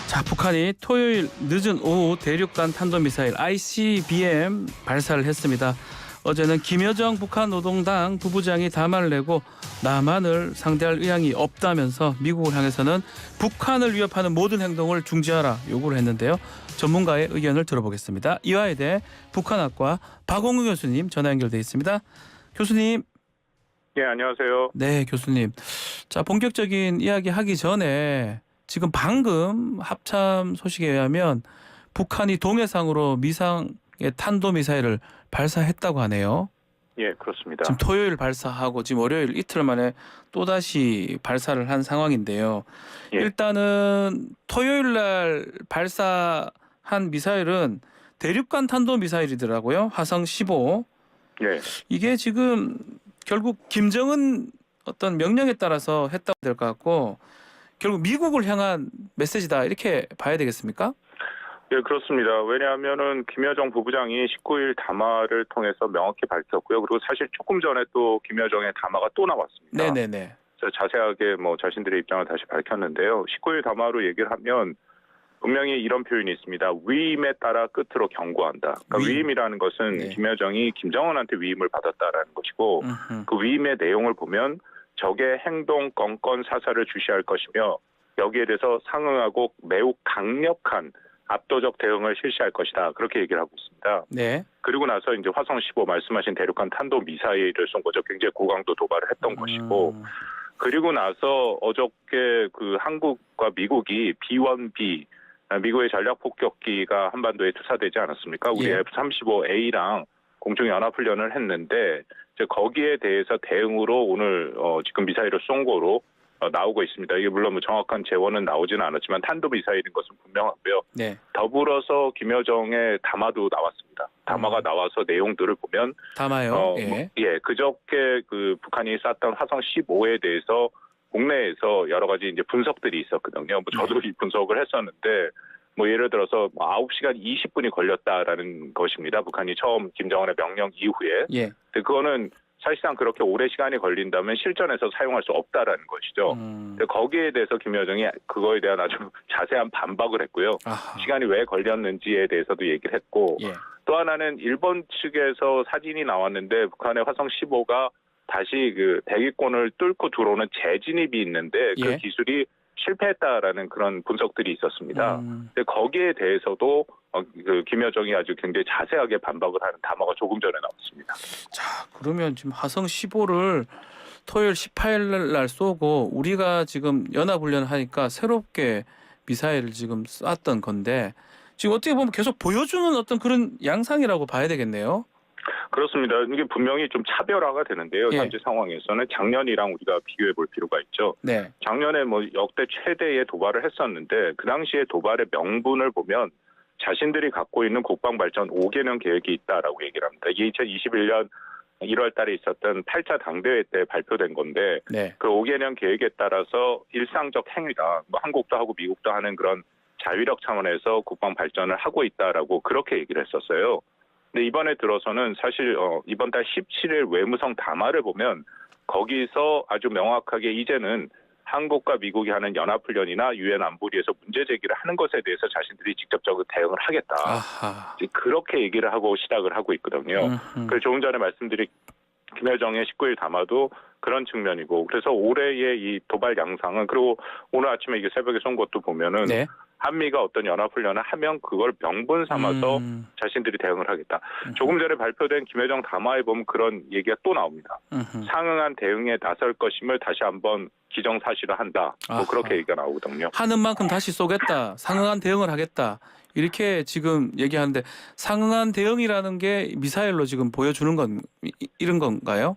자, 북한이 토요일 늦은 오후 대륙간 탄도미사일 ICBM 발사를 했습니다. 어제는 김여정 북한 노동당 부부장이 담화를 내고 남한을 상대할 의향이 없다면서 미국을 향해서는 북한을 위협하는 모든 행동을 중지하라 요구를 했는데요. 전문가의 의견을 들어보겠습니다. 이화여대 북한학과 박홍우 교수님 전화 연결돼 있습니다. 교수님. 네, 안녕하세요. 네, 교수님. 자, 본격적인 이야기 하기 전에 지금 방금 합참 소식에 의하면 북한이 동해상으로 미상의 탄도미사일을 발사했다고 하네요. 예, 그렇습니다. 지금 토요일 발사하고 지금 월요일 이틀 만에 또다시 발사를 한 상황인데요. 예. 일단은 토요일 날 발사한 미사일은 대륙간 탄도미사일이더라고요. 화성 15. 예. 이게 지금 결국 김정은 어떤 명령에 따라서 했다고 될 것 같고 결국 미국을 향한 메시지다 이렇게 봐야 되겠습니까? 예, 그렇습니다. 왜냐하면은 김여정 부부장이 19일 담화를 통해서 명확히 밝혔고요. 그리고 사실 조금 전에 또 김여정의 담화가 또 나왔습니다. 네네네. 그래서 자세하게 자신들의 입장을 다시 밝혔는데요. 19일 담화로 얘기를 하면 분명히 이런 표현이 있습니다. 위임에 따라 끝으로 경고한다. 그러니까 위임이라는 것은 네. 김여정이 김정은한테 위임을 받았다라는 것이고 그 위임의 내용을 보면 적의 행동, 건건, 사사를 주시할 것이며 여기에 대해서 상응하고 매우 강력한 압도적 대응을 실시할 것이다. 그렇게 얘기를 하고 있습니다. 네. 그리고 나서 이제 화성 15 말씀하신 대륙간 탄도 미사일을 쏜 거죠. 굉장히 고강도 도발을 했던 것이고 그리고 나서 어저께 그 한국과 미국이 B-1B 미국의 전략 폭격기가 한반도에 투사되지 않았습니까? 우리 예. F-35A랑 공중 연합 훈련을 했는데 이제 거기에 대해서 대응으로 오늘 지금 미사일을 쏜 거로 나오고 있습니다. 이게 물론 정확한 재원은 나오지는 않았지만 탄도미사일인 것은 분명하고요. 네. 더불어서 김여정의 담화도 나왔습니다. 담화가 나와서 내용들을 보면 담아요. 그저께 그 북한이 쐈던 화성 15에 대해서 국내에서 여러 가지 이제 분석들이 있었거든요. 저도 이 분석을 했었는데 예를 들어서 9시간 20분이 걸렸다라는 것입니다. 북한이 처음 김정은의 명령 이후에. 예. 근데 그거는 사실상 그렇게 오래 시간이 걸린다면 실전에서 사용할 수 없다라는 것이죠. 근데 거기에 대해서 김여정이 그거에 대한 아주 자세한 반박을 했고요. 아하. 시간이 왜 걸렸는지에 대해서도 얘기를 했고 예. 또 하나는 일본 측에서 사진이 나왔는데 북한의 화성 15가 다시 그 대기권을 뚫고 들어오는 재진입이 있는데 그 예. 기술이 실패했다라는 그런 분석들이 있었습니다. 근데 거기에 대해서도 그 김여정이 아주 굉장히 자세하게 반박을 하는 담화가 조금 전에 나왔습니다. 자, 그러면 지금 화성 15를 토요일 18일 날 쏘고 우리가 지금 연합훈련을 하니까 새롭게 미사일을 지금 쐈던 건데 지금 어떻게 보면 계속 보여주는 어떤 그런 양상이라고 봐야 되겠네요. 그렇습니다. 이게 분명히 좀 차별화가 되는데요. 예. 현재 상황에서는 작년이랑 우리가 비교해 볼 필요가 있죠. 네. 작년에 역대 최대의 도발을 했었는데 그 당시에 도발의 명분을 보면 자신들이 갖고 있는 국방발전 5개년 계획이 있다라고 얘기를 합니다. 이게 2021년 1월 달에 있었던 8차 당대회 때 발표된 건데 네. 그 5개년 계획에 따라서 일상적 행위다. 한국도 하고 미국도 하는 그런 자위력 차원에서 국방 발전을 하고 있다라고 그렇게 얘기를 했었어요. 근데 이번에 들어서는 사실 이번 달 17일 외무성 담화를 보면 거기서 아주 명확하게 이제는 한국과 미국이 하는 연합훈련이나 유엔 안보리에서 문제 제기를 하는 것에 대해서 자신들이 직접적으로 대응을 하겠다. 아하. 그렇게 얘기를 하고 시작을 하고 있거든요. 그래서 조금 전에 말씀드린 김여정의 19일 담화도 그런 측면이고 그래서 올해의 이 도발 양상은 그리고 오늘 아침에 이게 새벽에 쏜 것도 보면은 네. 한미가 어떤 연합훈련을 하면 그걸 명분 삼아서 자신들이 대응을 하겠다. 조금 전에 발표된 김여정 담화에 보면 그런 얘기가 또 나옵니다. 상응한 대응에 나설 것임을 다시 한번 기정사실화한다. 그렇게 얘기가 나오거든요. 하는 만큼 다시 쏘겠다. 상응한 대응을 하겠다. 이렇게 지금 얘기하는데 상응한 대응이라는 게 미사일로 지금 보여주는 건 이런 건가요?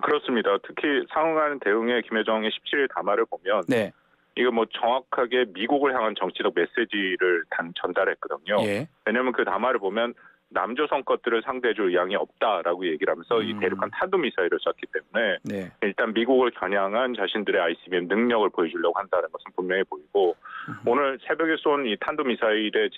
그렇습니다. 특히 상응한 대응에 김여정의 17일 담화를 보면 네. 이거 정확하게 미국을 향한 정치적 메시지를 전달했거든요. 예. 왜냐하면 그 담화를 보면 남조선 것들을 상대해줄 의향이 없다라고 얘기를 하면서 이 대륙간 탄도미사일을 쐈기 때문에 네. 일단 미국을 겨냥한 자신들의 ICBM 능력을 보여주려고 한다는 것은 분명해 보이고 오늘 새벽에 쏜 이 탄도미사일의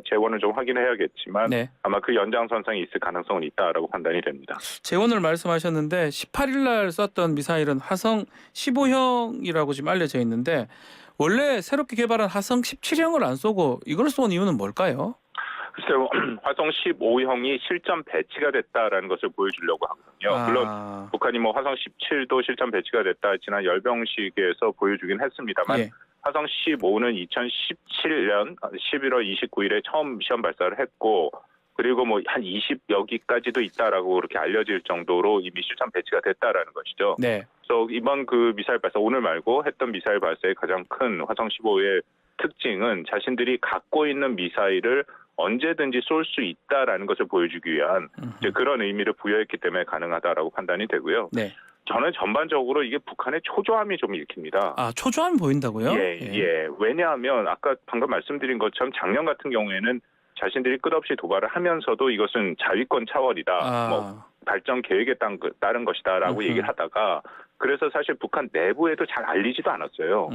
재원을 좀 확인해야겠지만 네. 아마 그 연장선상에 있을 가능성은 있다라고 판단이 됩니다. 재원을 말씀하셨는데 18일 날 쐈던 미사일은 화성 15형이라고 지금 알려져 있는데 원래 새롭게 개발한 화성 17형을 안 쏘고 이걸 쏜 이유는 뭘까요? 글쎄요, 화성 15형이 실전 배치가 됐다라는 것을 보여주려고 하거든요. 물론 북한이 뭐 화성 17도 실전 배치가 됐다 지난 열병식에서 보여주긴 했습니다만 예. 화성 15는 2017년 11월 29일에 처음 시험 발사를 했고 그리고 뭐 한 20여 기까지도 있다라고 그렇게 알려질 정도로 이미 실전 배치가 됐다라는 것이죠. 네. 그래서 이번 그 미사일 발사 오늘 말고 했던 미사일 발사의 가장 큰 화성 15의 특징은 자신들이 갖고 있는 미사일을 언제든지 쏠 수 있다라는 것을 보여주기 위한 이제 그런 의미를 부여했기 때문에 가능하다라고 판단이 되고요. 네. 저는 전반적으로 이게 북한의 초조함이 좀 읽힙니다. 아, 초조함이 보인다고요? 예. 왜냐하면 아까 방금 말씀드린 것처럼 작년 같은 경우에는 자신들이 끝없이 도발을 하면서도 이것은 자위권 차원이다. 뭐 발전 계획에 따른 것이다라고 얘기를 하다가 그래서 사실 북한 내부에도 잘 알리지도 않았어요.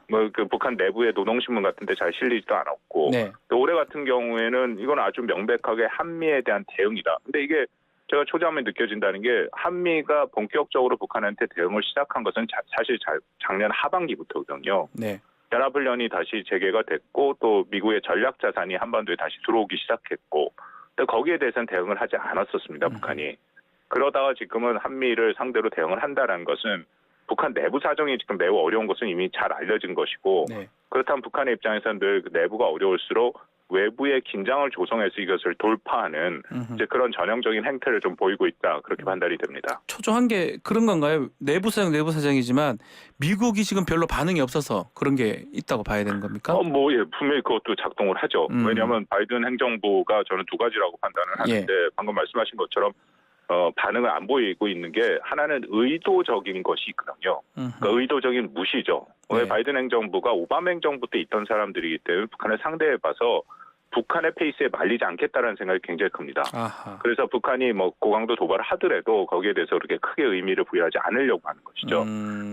뭐 그 북한 내부의 노동신문 같은 데 잘 실리지도 않았고 네. 또 올해 같은 경우에는 이건 아주 명백하게 한미에 대한 대응이다. 근데 이게 제가 초조함이 느껴진다는 게 한미가 본격적으로 북한한테 대응을 시작한 것은 사실 작년 하반기부터거든요. 네. 연합훈련이 다시 재개가 됐고 또 미국의 전략 자산이 한반도에 다시 들어오기 시작했고 또 거기에 대해서는 대응을 하지 않았었습니다. 북한이. 그러다가 지금은 한미를 상대로 대응을 한다는 것은 북한 내부 사정이 지금 매우 어려운 것은 이미 잘 알려진 것이고 네. 그렇다면 북한의 입장에서는 늘 내부가 어려울수록 외부의 긴장을 조성해서 이것을 돌파하는 이제 그런 전형적인 행태를 좀 보이고 있다. 그렇게 판단이 됩니다. 초조한 게 그런 건가요? 내부 사정이지만 미국이 지금 별로 반응이 없어서 그런 게 있다고 봐야 되는 겁니까? 분명히 그것도 작동을 하죠. 왜냐하면 바이든 행정부가 저는 두 가지라고 판단을 하는데 방금 말씀하신 것처럼 반응을 안 보이고 있는 게 하나는 의도적인 것이 있거든요. 그러니까 의도적인 무시죠. 왜 바이든 행정부가 오바마 행정부 때 있던 사람들이기 때문에 북한을 상대해봐서 북한의 페이스에 말리지 않겠다는 생각이 굉장히 큽니다. 아하. 그래서 북한이 뭐 고강도 도발을 하더라도 거기에 대해서 그렇게 크게 의미를 부여하지 않으려고 하는 것이죠.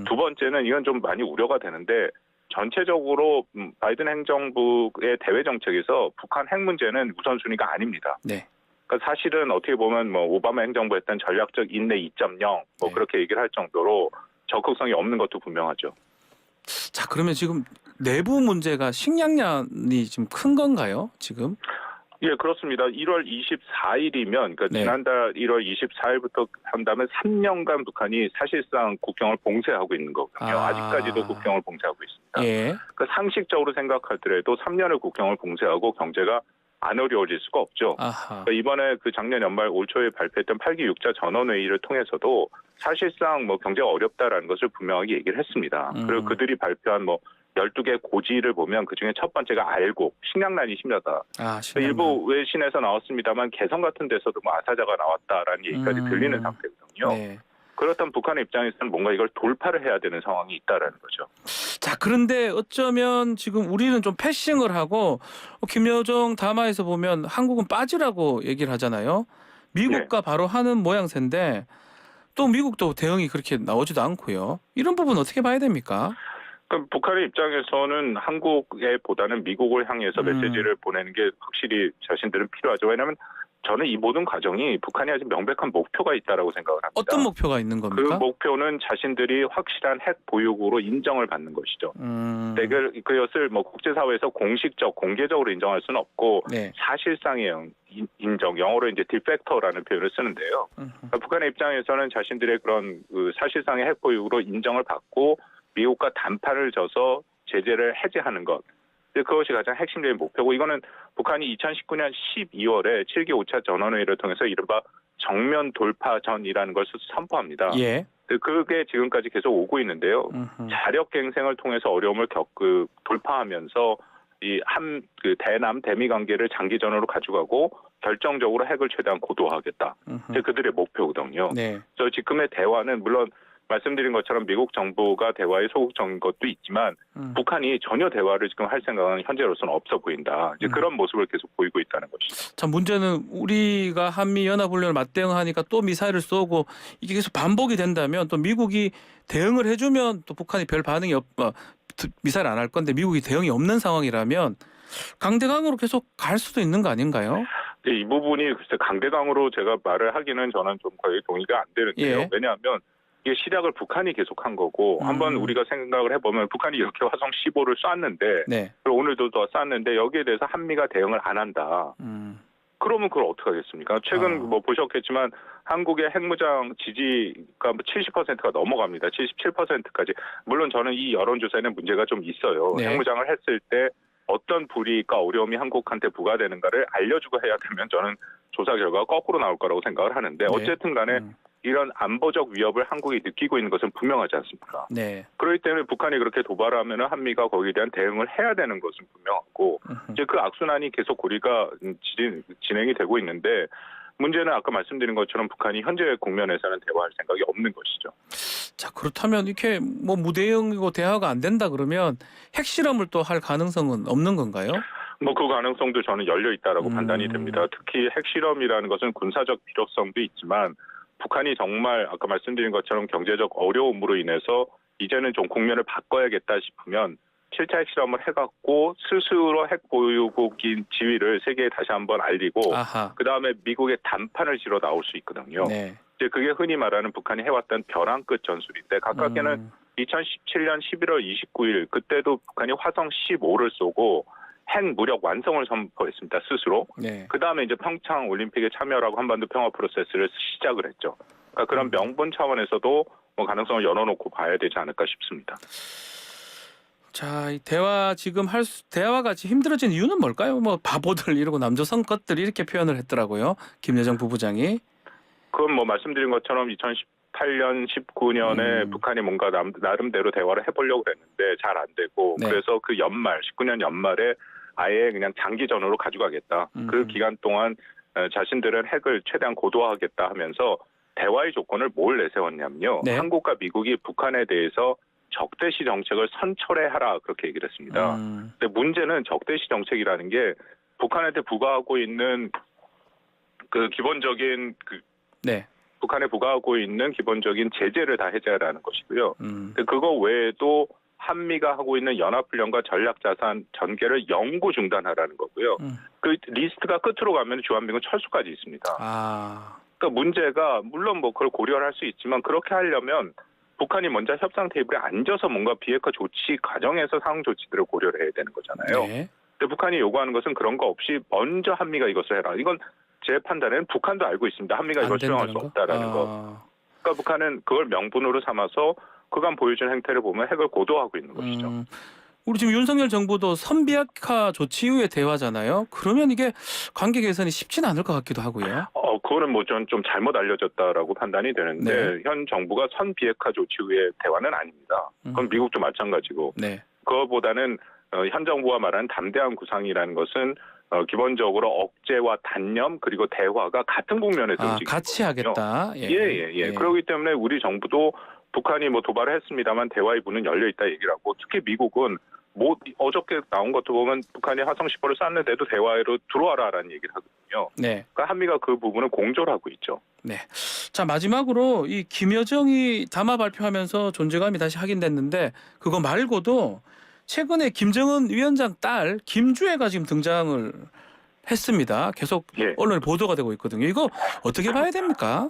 두 번째는 이건 좀 많이 우려가 되는데 전체적으로 바이든 행정부의 대외 정책에서 북한 핵 문제는 우선순위가 아닙니다. 네. 그러니까 사실은 어떻게 보면 뭐 오바마 행정부 했던 전략적 인내 2.0 뭐 네. 그렇게 얘기를 할 정도로 적극성이 없는 것도 분명하죠. 자, 그러면 지금 내부 문제가 식량난이 지금 큰 건가요? 지금? 예, 그렇습니다. 1월 24일이면 그러니까 네. 지난달 1월 24일부터 한다면 3년간 북한이 사실상 국경을 봉쇄하고 있는 거거든요. 아직까지도 국경을 봉쇄하고 있습니다. 예. 그러니까 상식적으로 생각하더라도 3년을 국경을 봉쇄하고 경제가 안 어려워질 수가 없죠. 아하. 그러니까 이번에 그 작년 연말 올 초에 발표했던 8기 6자 전원회의를 통해서도 사실상 뭐 경제가 어렵다라는 것을 분명하게 얘기를 했습니다. 그리고 그들이 발표한 뭐 12개 고지를 보면 그중에 첫 번째가 알고 식량난이 심하다. 식량난. 일부 외신에서 나왔습니다만 개성 같은 데서도 뭐 아사자가 나왔다라는 얘기까지 들리는 상태거든요. 네. 그렇다면 북한의 입장에서는 뭔가 이걸 돌파를 해야 되는 상황이 있다라는 거죠. 자, 그런데 어쩌면 지금 우리는 좀 패싱을 하고 김여정 담화에서 보면 한국은 빠지라고 얘기를 하잖아요. 미국과 바로 하는 모양새인데 또 미국도 대응이 그렇게 나오지도 않고요. 이런 부분 어떻게 봐야 됩니까? 그럼 북한의 입장에서는 한국에 보다는 미국을 향해서 메시지를 보내는 게 확실히 자신들은 필요하죠. 왜냐하면 저는 이 모든 과정이 북한이 아주 명백한 목표가 있다라고 생각을 합니다. 어떤 목표가 있는 겁니까? 그 목표는 자신들이 확실한 핵 보유국으로 인정을 받는 것이죠. 그것을 뭐 국제사회에서 공개적으로 인정할 수는 없고 네. 사실상의 인정, 영어로 이제 디팩터라는 표현을 쓰는데요. 그러니까 북한의 입장에서는 자신들의 그런 그 사실상의 핵 보유국으로 인정을 받고 미국과 단판을 져서 제재를 해제하는 것. 그것이 가장 핵심적인 목표고 이거는 북한이 2019년 12월에 7기 5차 전원회의를 통해서 이른바 정면 돌파전이라는 것을 선포합니다. 예. 그게 지금까지 계속 오고 있는데요. 자력갱생을 통해서 어려움을 돌파하면서 그 대남 대미 관계를 장기전으로 가져가고 결정적으로 핵을 최대한 고도화하겠다. 그들의 목표거든요. 네. 그래서 지금의 대화는 물론 말씀드린 것처럼 미국 정부가 대화에 소극적인 것도 있지만 북한이 전혀 대화를 지금 할 생각은 현재로서는 없어 보인다. 이제 그런 모습을 계속 보이고 있다는 것이죠. 참 문제는 우리가 한미 연합훈련을 맞대응하니까 또 미사일을 쏘고 이게 계속 반복이 된다면 또 미국이 대응을 해주면 또 북한이 별 반응이 미사일 안 할 건데 미국이 대응이 없는 상황이라면 강대강으로 계속 갈 수도 있는 거 아닌가요? 네, 이 부분이 글쎄 강대강으로 제가 말을 하기는 저는 좀 거의 동의가 안 되는데요. 예. 왜냐하면 이게 시작을 북한이 계속한 거고 한번 우리가 생각을 해보면 북한이 이렇게 화성 15를 쐈는데 네. 그리고 오늘도 더 쐈는데 여기에 대해서 한미가 대응을 안 한다. 그러면 그걸 어떻게 하겠습니까? 최근 뭐 보셨겠지만 한국의 핵무장 지지가 70%가 넘어갑니다. 77%까지. 물론 저는 이 여론조사에는 문제가 좀 있어요. 네. 핵무장을 했을 때 어떤 불이익과 어려움이 한국한테 부과되는가를 알려주고 해야 되면 저는 조사 결과가 거꾸로 나올 거라고 생각을 하는데 어쨌든 간에 이런 안보적 위협을 한국이 느끼고 있는 것은 분명하지 않습니까? 네. 그렇기 때문에 북한이 그렇게 도발하면 한미가 거기에 대한 대응을 해야 되는 것은 분명하고 이제 그 악순환이 계속 고리가 진행이 되고 있는데 문제는 아까 말씀드린 것처럼 북한이 현재 국면에서는 대화할 생각이 없는 것이죠. 자, 그렇다면 이렇게 뭐 무대응이고 대화가 안 된다 그러면 핵실험을 또 할 가능성은 없는 건가요? 뭐 그 가능성도 저는 열려 있다라고 판단이 됩니다. 특히 핵실험이라는 것은 군사적 필요성도 있지만 북한이 정말 아까 말씀드린 것처럼 경제적 어려움으로 인해서 이제는 좀 국면을 바꿔야겠다 싶으면 7차 핵실험을 해갖고 스스로 핵 보유국인 지위를 세계에 다시 한번 알리고 그다음에 미국의 단판을 지러 나올 수 있거든요. 네. 이제 그게 흔히 말하는 북한이 해왔던 벼랑 끝 전술인데 가깝게는 2017년 11월 29일 그때도 북한이 화성 15를 쏘고 핵 무력 완성을 선포했습니다. 스스로. 네. 그다음에 이제 평창 올림픽에 참여하고 한반도 평화 프로세스를 시작을 했죠. 그러니까 그런 명분 차원에서도 뭐 가능성을 열어놓고 봐야 되지 않을까 싶습니다. 자, 이 대화가 지금 힘들어진 이유는 뭘까요? 뭐 바보들 이러고 남조선 것들 이렇게 표현을 했더라고요. 김여정 부부장이. 그건 뭐 말씀드린 것처럼 2018년, 19년에 북한이 뭔가 나름대로 대화를 해보려고 했는데 잘 안 되고 네. 그래서 그 연말, 19년 연말에 아예 그냥 장기전으로 가져가겠다. 그 기간 동안 자신들은 핵을 최대한 고도화하겠다 하면서 대화의 조건을 뭘 내세웠냐면요. 네. 한국과 미국이 북한에 대해서 적대시 정책을 선철해하라 그렇게 얘기를 했습니다. 근데 문제는 적대시 정책이라는 게 북한한테 부과하고 있는 그 기본적인 네. 북한에 부과하고 있는 기본적인 제재를 다 해제하라는 것이고요. 근데 그거 외에도 한미가 하고 있는 연합훈련과 전략자산 전개를 영구 중단하라는 거고요. 그 리스트가 끝으로 가면 주한미군 철수까지 있습니다. 그러니까 문제가 물론 뭐 그걸 고려를 할 수 있지만 그렇게 하려면 북한이 먼저 협상 테이블에 앉아서 뭔가 비핵화 조치 과정에서 상응 조치들을 고려를 해야 되는 거잖아요. 네. 근데 북한이 요구하는 것은 그런 거 없이 먼저 한미가 이것을 해라. 이건 제 판단에는 북한도 알고 있습니다. 한미가 이걸 수용할 수 없다라는 거. 그러니까 북한은 그걸 명분으로 삼아서 그간 보여준 행태를 보면 핵을 고도화하고 있는 것이죠. 우리 지금 윤석열 정부도 선비핵화 조치 이후의 대화잖아요. 그러면 이게 관계 개선이 쉽지는 않을 것 같기도 하고요. 그거는 뭐 좀 잘못 알려졌다라고 판단이 되는데 현 정부가 선비핵화 조치 후의 대화는 아닙니다. 그건 미국도 마찬가지고. 네. 그거보다는 현 정부가 말하는 담대한 구상이라는 것은 기본적으로 억제와 단념 그리고 대화가 같은 국면에서 움직이는 같이 하겠다. 예. 그렇기 때문에 우리 정부도 북한이 뭐 도발을 했습니다만 대화의 문은 열려 있다 얘기를 하고 특히 미국은 뭐 어저께 나온 것도 보면 북한이 화성 10호를 쐈는데도 대화로 들어와라라는 얘기를 하거든요. 네. 그러니까 한미가 그 부분을 공조하고 있죠. 네. 자, 마지막으로 이 김여정이 담화 발표하면서 존재감이 다시 확인됐는데 그거 말고도 최근에 김정은 위원장 딸 김주애가 지금 등장을 했습니다. 계속 언론에 보도가 되고 있거든요. 이거 어떻게 봐야 됩니까?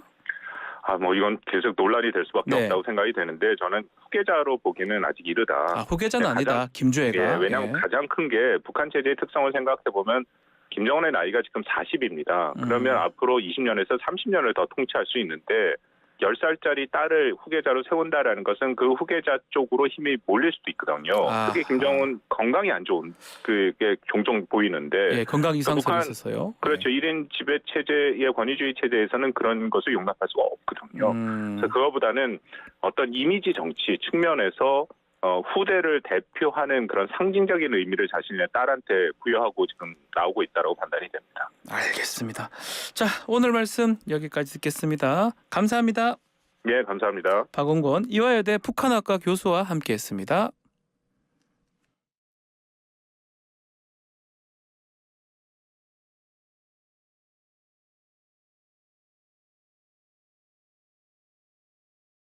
뭐 이건 계속 논란이 될 수밖에 없다고 생각이 되는데 저는 후계자로 보기는 아직 이르다. 후계자는 아니다. 김주애가. 왜냐하면 가장 큰 게 북한 체제의 특성을 생각해 보면 김정은의 나이가 지금 40입니다. 그러면 앞으로 20년에서 30년을 더 통치할 수 있는데 10살짜리 딸을 후계자로 세운다라는 것은 그 후계자 쪽으로 힘이 몰릴 수도 있거든요. 그게 김정은 건강이 안 좋은 그게 종종 보이는데 건강 이상설이 있었어요. 그렇죠. 1인 지배 체제의 권위주의 체제에서는 그런 것을 용납할 수가 없거든요. 그래서 그거보다는 어떤 이미지 정치 측면에서 후대를 대표하는 그런 상징적인 의미를 자신의 딸한테 부여하고 지금 나오고 있다고 판단이 됩니다. 알겠습니다. 자, 오늘 말씀 여기까지 듣겠습니다. 감사합니다. 예, 감사합니다. 박원권 이화여대 북한학과 교수와 함께했습니다.